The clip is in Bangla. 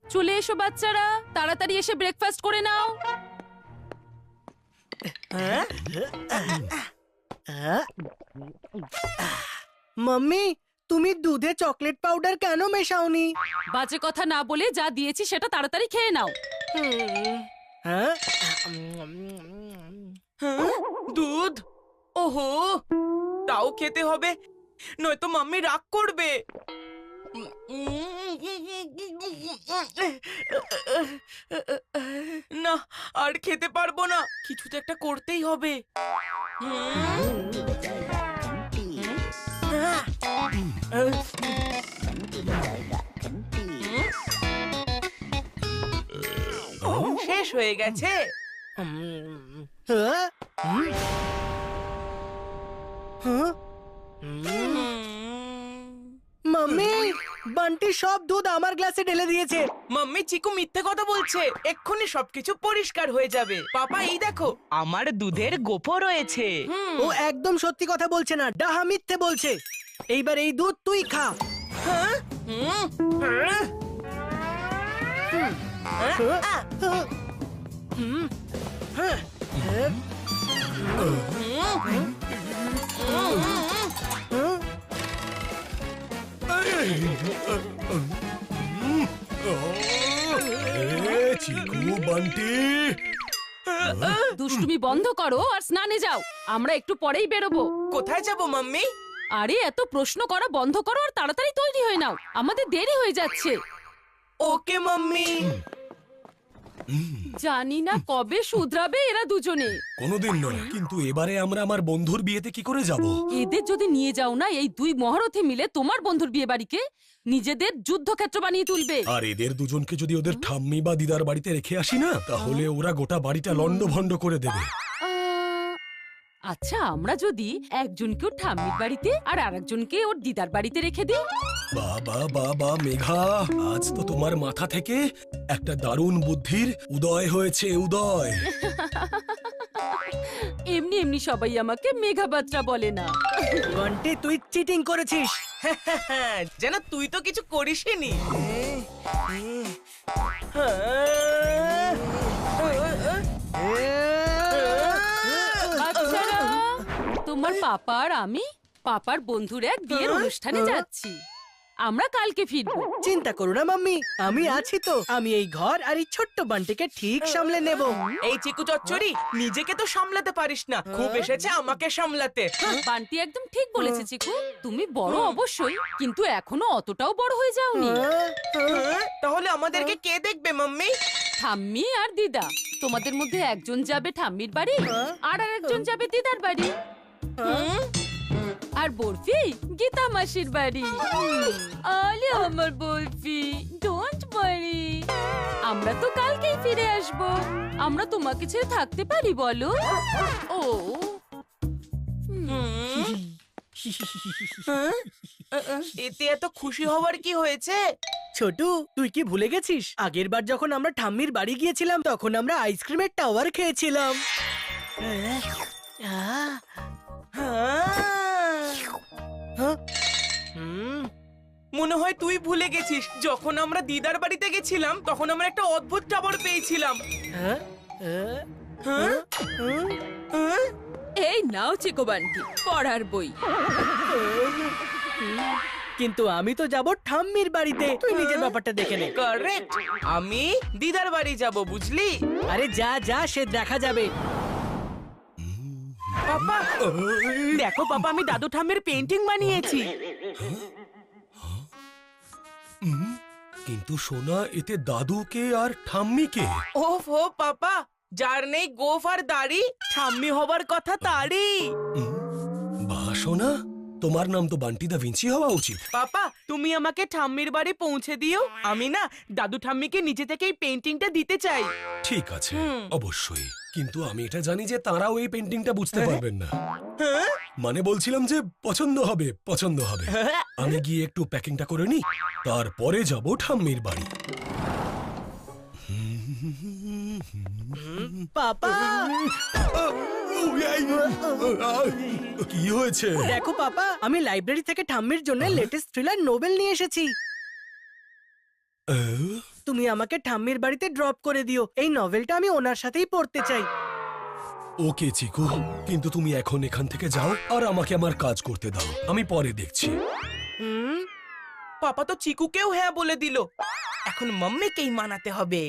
চলে এসো বাচ্চারা, তাড়াতাড়ি এসে ব্রেকফাস্ট করে নাও। মাম্মি, তুমি দুধে চকলেট পাউডার কেন মেশাওনি? বাজে কথা না বলে যা দিয়েছি সেটা তাড়াতাড়ি খেয়ে নাও। হ্যাঁ, দুধ? ওহো, তাও খেতে হবে, নয়তো মাম্মি রাগ করবে। না, আর খেতে পারবো না, কিছু তো একটা করতেই হবে। শেষ হয়ে গেছে। হ্যাঁ? হ্যাঁ? মাম্মি, বান্টি সব দুধ আমার গ্লাসে ঢেলে দিয়েছে। মাম্মি, চিকু মিথ্যে কথা বলছে, এক্ষুনি সবকিছু পরিষ্কার হয়ে যাবে। পাপা, এই দেখো, আমার দুধের গোফ রয়েছে। ও একদম সত্যি কথা বলছে না, ডাহা মিথ্যে বলছে। এইবার এই দুধ তুই খা। হ্যাঁ? চিকু, বান্টি, দুষ্টুমি বন্ধ করো আর স্নানে যাও, আমরা একটু পরেই বেরোবো। কোথায় যাব মাম্মি? আরে এত প্রশ্ন করা বন্ধ করো আর তাড়াতাড়ি তৈরি হয়ে নাও, আমাদের দেরি হয়ে যাচ্ছে। ওকে মাম্মি। জানি না কবে শুধরাবে এরা দুজনে। কোনোদিন নয়, কিন্তু এবারে আমরা আমার বন্ধুর বিয়েতে কি করে যাব? এদের যদি নিয়ে যাও না, এই দুই মহারথী মিলে তোমার বন্ধুর বিয়ে বাড়িকে নিজেদের যুদ্ধক্ষেত্র বানিয়ে তুলবে। আর এদের দুজনকে যদি ওদের ঠাম্মি বা দিদার বাড়িতে রেখে আসি না, তাহলে ওরা গোটা বাড়িটা লন্ডভন্ড করে দেবে। আচ্ছা, আমরা যদি একজনকে ওর ঠাম্মির বাড়িতে আর আরেকজনকে ওর দিদার বাড়িতে রেখে দিই? বাবা বাবা মেঘা, আজ তো তোমার মাথা থেকে একটা দারুণ বুদ্ধির উদয় হয়েছে, উদয়। এমনি এমনি সবাই আমাকে মেঘা বাত্রা বলে না। বান্টি, তুই চিটিং করেছিস। যেন তুই তো কিছু করিসনি। বাচ্চারা, তোমার পাপা আর আমি পাপার বন্ধুর এক বিয়ের অনুষ্ঠানে যাচ্ছি। আমরা কালকে ফিরবো। চিন্তা করো না মাম্মি, আমি আছি তো। আমি এই ঘর আর এই ছোট্ট বান্টিকে ঠিক সামলে নেব। এই চিকু চচ্চড়ি, নিজেকে তো সামলাতে পারিস না, খুব এসেছে আমাকে সামলাতে। বান্টি একদম ঠিক বলেছে চিকু, তুমি বড় অবশ্যই, কিন্তু এখনো অতটাও বড় হয়ে যাওনি। তাহলে আমাদেরকে কে দেখবে মাম্মি? ঠাম্মি আর দিদা, তোমাদের মধ্যে একজন যাবে ঠাম্মির বাড়ি আর আরেকজন যাবে দিদার বাড়ি। আর বরফি গীতা মাসির বাড়ি। আলে আমার বরফি, ডোন্ট ওয়ারি, আমরা তো কালকেই ফিরে আসব। আমরা তোমাকে ছেড়ে থাকতে পারি বলো? ও এতে এত খুশি হওয়ার কি হয়েছে? ছোটু, তুই কি ভুলে গেছিস? আগের বার যখন আমরা ঠাম্মির বাড়ি গিয়েছিলাম, তখন আমরা আইসক্রিমের টাওয়ার খেয়েছিলাম। মনে হয় তুই ভুলে গেছিস, যখন আমরা দিদার বাড়িতে গেছিলাম তখন আমরা একটা অদ্ভুত টাওয়ার পেয়েছিলাম। এই নাও চিকু বান্টি, পড়ার বই। কিন্তু আমি তো যাব ঠাম্মির বাড়িতে, তুই নিজের ব্যাপারটা দেখে নে। কারেক্ট, আমি দিদার বাড়ি যাব, বুঝলি? আরে যা যা, সে দেখা যাবে। পাপা দেখো, পাপা আমি দাদু ঠাম্মির পেন্টিং বানিয়েছি। কিন্তু সোনা, এতে দাদুকে আর ঠাম্মিকে। ওফ ও পাপা, যার নেই গোফ আর দাড়ি, ঠাম্মি হবার কথা তারই। বাহ সোনা, তোমার নাম তো বান্টি দা ভিঞ্চি হওয়া উচিত। পাপা, তুমি আমাকে ঠাম্মির বাড়ি পৌঁছে দিও, আমি না দাদু ঠাম্মিকে নিজে থেকে এই পেন্টিংটা দিতে চাই। ঠিক আছে, অবশ্যই, কিন্তু আমি এটা জানি যে তারাও এই পেন্টিংটা বুঝতে পারবেন না। মানে বলছিলাম যে পছন্দ হবে, পছন্দ হবে। আমি গিয়ে একটু প্যাকিংটা করে নি, তারপরে যাব ঠাম্মির বাড়ি। পাপা, কি হয়েছে? দেখো পাপা, আমি লাইব্রেরি থেকে ঠাম্মির জন্য লেটেস্ট থ্রিলার নোবেল নিয়ে এসেছি। তুমি আমাকে ঠাম্মির বাড়িতে ড্রপ করে দিও, এই নভেলটা আমি ওনার সাথেই পড়তে চাই। ওকে চিকু, কিন্তু তুমি এখন এখান থেকে যাও আর আমাকে আমার কাজ করতে দাও, আমি পরে দেখছি। পাপা তো চিকুকেও হ্যাঁ বলে দিল, এখন মাম্মিকেই মানাতে হবে।